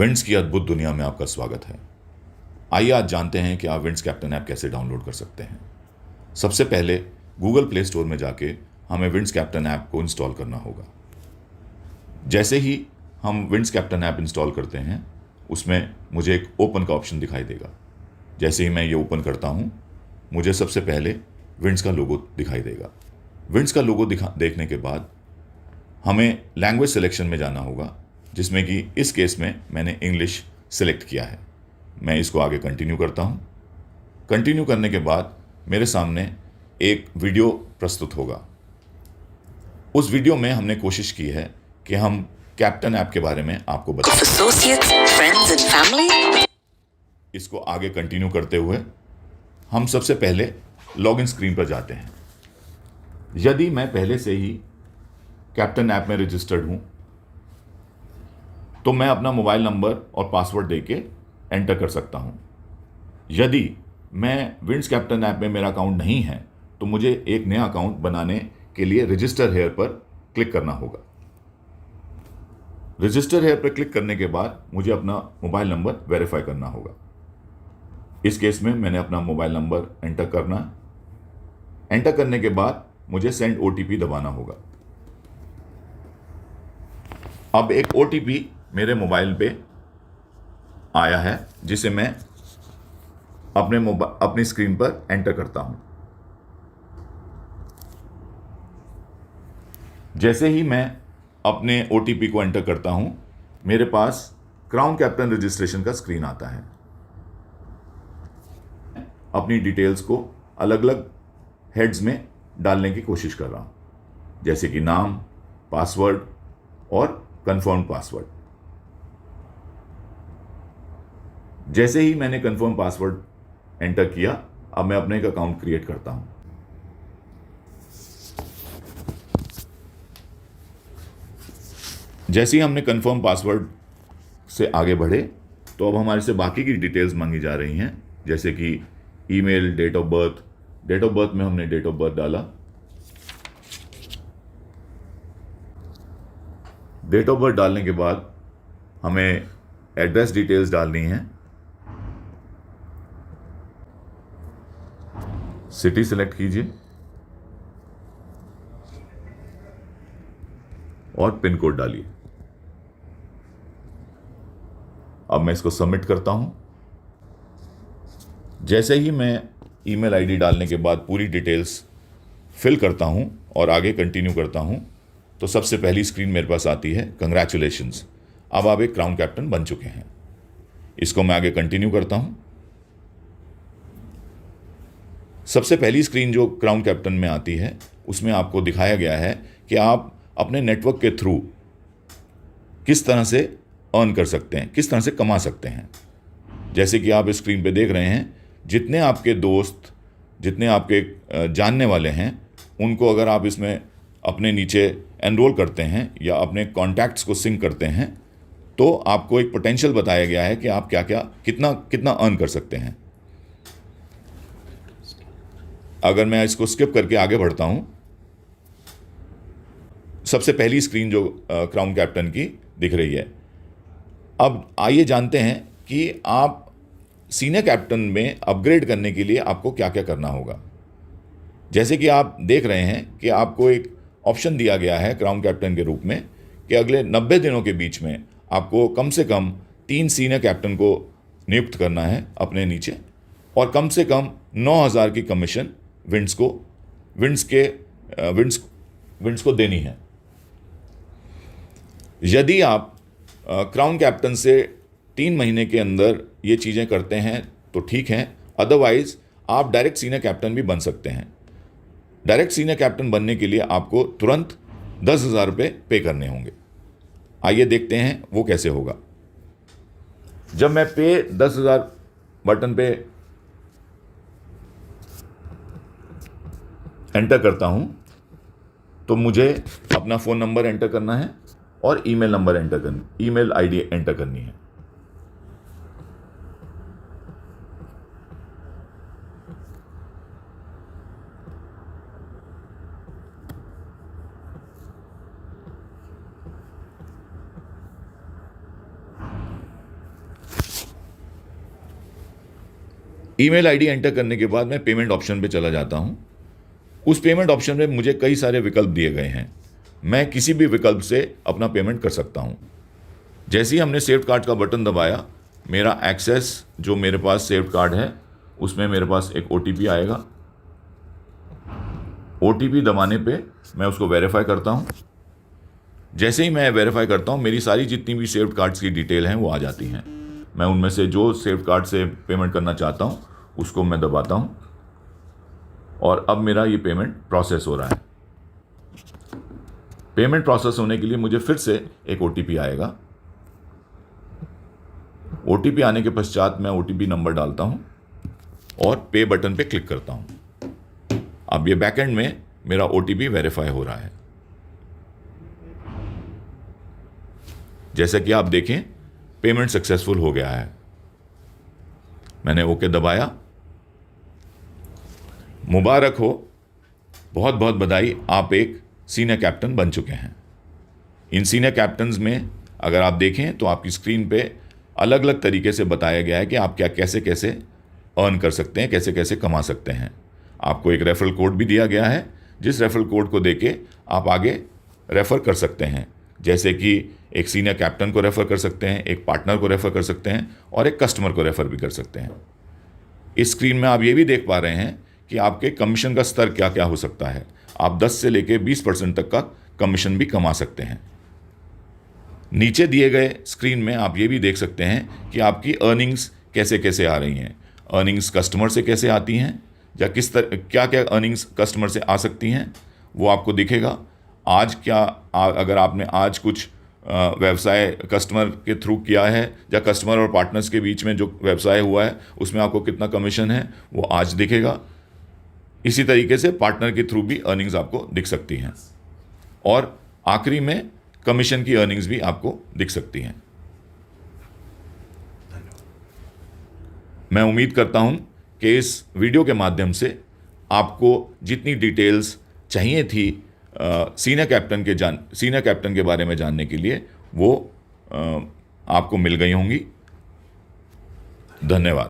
Winds की अद्भुत दुनिया में आपका स्वागत है। आइए आज जानते हैं कि आप विंड्स कैप्टन ऐप कैसे डाउनलोड कर सकते हैं। सबसे पहले गूगल प्ले स्टोर में जाके हमें विंड्स कैप्टन ऐप को इंस्टॉल करना होगा। जैसे ही हम विंड्स कैप्टन ऐप इंस्टॉल करते हैं, उसमें मुझे एक ओपन का ऑप्शन दिखाई देगा। जैसे ही मैं ये ओपन करता हूँ, मुझे सबसे पहले विंड्स का लोगो दिखाई देगा। विंड्स का लोगो देखने के बाद हमें लैंग्वेज सिलेक्शन में जाना होगा, जिसमें कि इस केस में मैंने इंग्लिश सिलेक्ट किया है। मैं इसको आगे कंटिन्यू करता हूँ। कंटिन्यू करने के बाद मेरे सामने एक वीडियो प्रस्तुत होगा। उस वीडियो में हमने कोशिश की है कि हम कैप्टन ऐप के बारे में आपको बताएं। इसको आगे कंटिन्यू करते हुए हम सबसे पहले लॉगिन स्क्रीन पर जाते हैं। यदि मैं पहले से ही कैप्टन ऐप में रजिस्टर्ड हूं, तो मैं अपना मोबाइल नंबर और पासवर्ड देके एंटर कर सकता हूं। यदि मैं विंड्स कैप्टन ऐप में मेरा अकाउंट नहीं है, तो मुझे एक नया अकाउंट बनाने के लिए रजिस्टर हेयर पर क्लिक करना होगा। रजिस्टर हेयर पर क्लिक करने के बाद मुझे अपना मोबाइल नंबर वेरीफाई करना होगा। इस केस में मैंने अपना मोबाइल नंबर एंटर करना है। एंटर करने के बाद मुझे सेंड ओटीपी दबाना होगा। अब एक ओटीपी मेरे मोबाइल पे आया है, जिसे मैं अपनी स्क्रीन पर एंटर करता हूं। जैसे ही मैं अपने ओटीपी को एंटर करता हूं, मेरे पास क्राउन कैप्टन रजिस्ट्रेशन का स्क्रीन आता है। अपनी डिटेल्स को अलग अलग हेड्स में डालने की कोशिश कर रहा हूं, जैसे कि नाम, पासवर्ड और कंफर्म पासवर्ड। जैसे ही मैंने कंफर्म पासवर्ड एंटर किया, अब मैं अपने एक अकाउंट क्रिएट करता हूं। जैसे ही हमने कंफर्म पासवर्ड से आगे बढ़े, तो अब हमारे से बाकी की डिटेल्स मांगी जा रही हैं, जैसे कि email, date of birth. Date of birth में हमने डेट ऑफ बर्थ डाला। डेट ऑफ बर्थ डालने के बाद हमें एड्रेस डिटेल्स डालनी है। सिटी सिलेक्ट कीजिए और पिन कोड डालिए। अब मैं इसको सबमिट करता हूं। जैसे ही मैं ईमेल आईडी डालने के बाद पूरी डिटेल्स फिल करता हूं और आगे कंटिन्यू करता हूं, तो सबसे पहली स्क्रीन मेरे पास आती है, कंग्रेचुलेशंस, अब आप एक क्राउन कैप्टन बन चुके हैं। इसको मैं आगे कंटिन्यू करता हूं। सबसे पहली स्क्रीन जो क्राउन कैप्टन में आती है, उसमें आपको दिखाया गया है कि आप अपने नेटवर्क के थ्रू किस तरह से अर्न कर सकते हैं, किस तरह से कमा सकते हैं। जैसे कि आप इस स्क्रीन पे देख रहे हैं, जितने आपके दोस्त, जितने आपके जानने वाले हैं, उनको अगर आप इसमें अपने नीचे एनरोल करते हैं या अपने कॉन्टैक्ट्स को सिंक करते हैं, तो आपको एक पोटेंशियल बताया गया है कि आप क्या क्या कितना कितना अर्न कर सकते हैं। अगर मैं इसको स्किप करके आगे बढ़ता हूं, सबसे पहली स्क्रीन जो क्राउन कैप्टन की दिख रही है। अब आइए जानते हैं कि आप सीनियर कैप्टन में अपग्रेड करने के लिए आपको क्या क्या करना होगा। जैसे कि आप देख रहे हैं कि आपको एक ऑप्शन दिया गया है क्राउन कैप्टन के रूप में कि अगले 90 दिनों के बीच में आपको कम से कम 3 सीनियर कैप्टन को नियुक्त करना है अपने नीचे, और कम से कम 9,000 की कमीशन विंड्स को देनी है। यदि आप क्राउन कैप्टन से 3 महीने के अंदर ये चीज़ें करते हैं तो ठीक हैं, अदरवाइज आप डायरेक्ट सीनियर कैप्टन भी बन सकते हैं। डायरेक्ट सीनियर कैप्टन बनने के लिए आपको तुरंत 10,000 रुपये पे करने होंगे। आइए देखते हैं वो कैसे होगा। जब मैं पे 10,000 बटन पे एंटर करता हूं, तो मुझे अपना फ़ोन नंबर एंटर करना है और ईमेल आईडी एंटर करनी है। ईमेल आईडी एंटर करने के बाद मैं पेमेंट ऑप्शन पे चला जाता हूँ। उस पेमेंट ऑप्शन में मुझे कई सारे विकल्प दिए गए हैं। मैं किसी भी विकल्प से अपना पेमेंट कर सकता हूँ। जैसे ही हमने सेव्ड कार्ड का बटन दबाया, मेरा एक्सेस जो मेरे पास सेव्ड कार्ड है उसमें मेरे पास एक OTP आएगा। OTP दबाने पे मैं उसको वेरीफाई करता हूँ। जैसे ही मैं वेरीफाई करता हूँ, मेरी सारी जितनी भी सेव्ड कार्ड्स की डिटेल हैं वो आ जाती हैं। मैं उनमें से जो सेव्ड कार्ड से पेमेंट करना चाहता हूँ उसको मैं दबाता हूँ और अब मेरा ये पेमेंट प्रोसेस हो रहा है। पेमेंट प्रोसेस होने के लिए मुझे फिर से एक OTP आएगा। OTP आने के पश्चात मैं OTP नंबर डालता हूँ और पे बटन पे क्लिक करता हूँ। अब ये बैकएंड में मेरा OTP वेरीफाई हो रहा है। जैसा कि आप देखें, पेमेंट सक्सेसफुल हो गया है। मैंने ओके दबाया। मुबारक हो, बहुत बहुत बधाई, आप एक सीनियर कैप्टन बन चुके हैं। इन सीनियर कैप्टन्स में अगर आप देखें तो आपकी स्क्रीन पे अलग अलग तरीके से बताया गया है कि आप क्या कैसे कैसे अर्न कर सकते हैं, कैसे कैसे कमा सकते हैं। आपको एक रेफरल कोड भी दिया गया है, जिस रेफरल कोड को देके आप आगे रेफ़र कर सकते हैं। जैसे कि एक सीनियर कैप्टन को रेफ़र कर सकते हैं, एक पार्टनर को रेफ़र कर सकते हैं और एक कस्टमर को रेफ़र भी कर सकते हैं। इस स्क्रीन में आप ये भी देख पा रहे हैं कि आपके कमीशन का स्तर क्या क्या हो सकता है। आप 10 से लेके 20% तक का कमीशन भी कमा सकते हैं। नीचे दिए गए स्क्रीन में आप ये भी देख सकते हैं कि आपकी अर्निंग्स कैसे कैसे आ रही हैं। अर्निंग्स कस्टमर से कैसे आती हैं या किस तरह क्या क्या अर्निंग्स कस्टमर से आ सकती हैं वो आपको दिखेगा। आज अगर आपने आज कुछ व्यवसाय कस्टमर के थ्रू किया है या कस्टमर और पार्टनर्स के बीच में जो व्यवसाय हुआ है उसमें आपको कितना कमीशन है वो आज दिखेगा। इसी तरीके से पार्टनर के थ्रू भी अर्निंग्स आपको दिख सकती हैं और आखिरी में कमीशन की अर्निंग्स भी आपको दिख सकती हैं। मैं उम्मीद करता हूं कि इस वीडियो के माध्यम से आपको जितनी डिटेल्स चाहिए थी सीनियर कैप्टन के बारे में जानने के लिए वो आपको मिल गई होंगी। धन्यवाद।